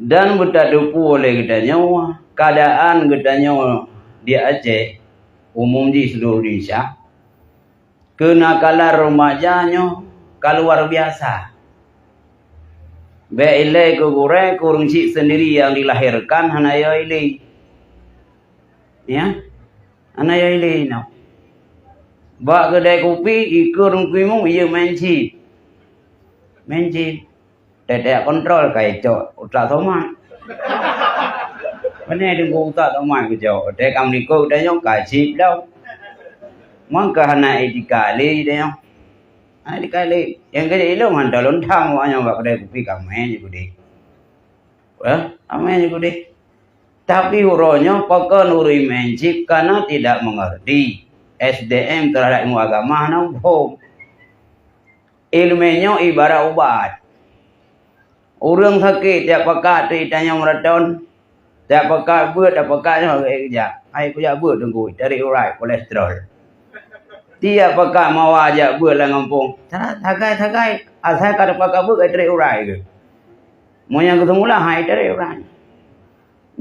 Dan bertadupu oleh katanya keadaan katanya di Aceh umum di seluruh Indonesia, kenakalan remajanya keluar biasa. Beilai ke goreng kurung cik sendiri yang dilahirkan hanaya ilai. Ya, hanaya ilai no. Bak kedai kopi ikut kuimu ia menci. Tidak kontrol kaitu utak sama. Mana ada utak sama kejauh. Dek Amerika dah yang kacip dah. Maka hana dikali dia. Dikali. Yang kedua itu mantal lontang wanya bak kedai kopi kami je kudi. Kami je kudi. Tapi uronya pakon uri mencik karena tidak mengerti SDM terhadap ilmu agama nampung. Ilmunya ibarat ubat. Orang sakit tiap pekat ditanya meraton. Tiap pekat buat tiap pekatnya kerja. Ai kerja buat tunggu dari urai kolesterol. Tiap pekat mau ajak buat lah ngampung. Tagai. Asal kada pekat buat dari urai ke. Mau yang kesemula hai dari urai.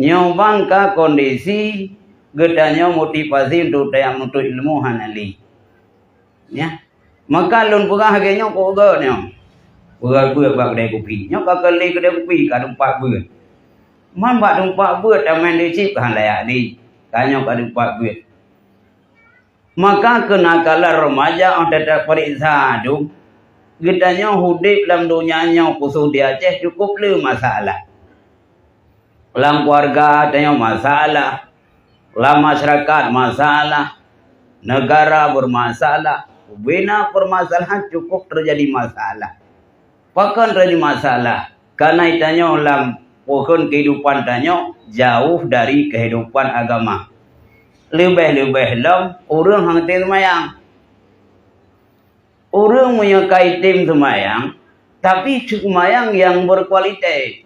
Nyobang ke kondisi gedanya motivasi untuk yang untuk ilmu hanali. Ya. Maka lun pegah harganya kok ganya. Pegah buat kedai kopi. Nyok kali kedai kopi kada 4 buat. Man bak 4 buat taman dicip han layak ni. Kanyo kada 4 buat. Maka kenakalan remaja on tetap periksa tu. Gedanya hidup dalam dunianya khusus di Aceh cukup le masalah. Dalam keluarga ada masalah. Dalam masyarakat masalah. Negara bermasalah. Bina permasalahan cukup terjadi masalah. Bahkan terjadi masalah. Karena itanya dalam pohon kehidupan tanya jauh dari kehidupan agama. Lebih-lebih dalam orang hangtin semayang. Orang menyukai tim semayang. Tapi semayang yang berkualitas.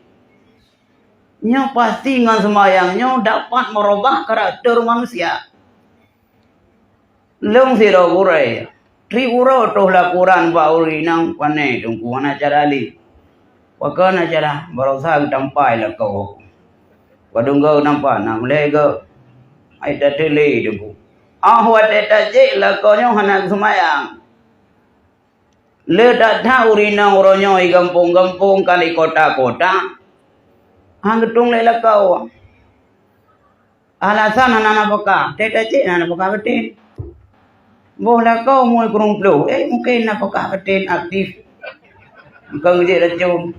Nya pasti dengan semayangnya dapat merubah karakter manusia. Long sira kurai. Tri uro toh laporan ba uri nang panai tungkuan acara li. Pakan acara berusaha tampai lah kau. Wadunggo nampak nak melega. Ai dah tele tungku. Ahwat eta je lah kau nya hanak semayang. Le dak tahu uri nang uronyo i kampung-kampung kali kota-kota. Hangtung lela kau. Alasan anak-anak peka. Teta cik anak peka betin. Boleh kau mui kurung pelu. Mungkin anak peka betin aktif. Kau ngejek racun.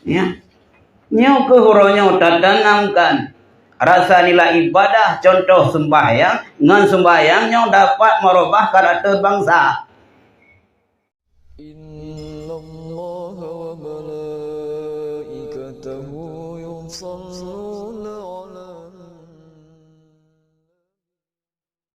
Ya. Nyo ke huronyo tertanamkan. Rasa nilai ibadah contoh sembahyang. Ngan sembahyang nyo dapat merubah karakter bangsa. Inna Allah wa malaikatahu yusalluna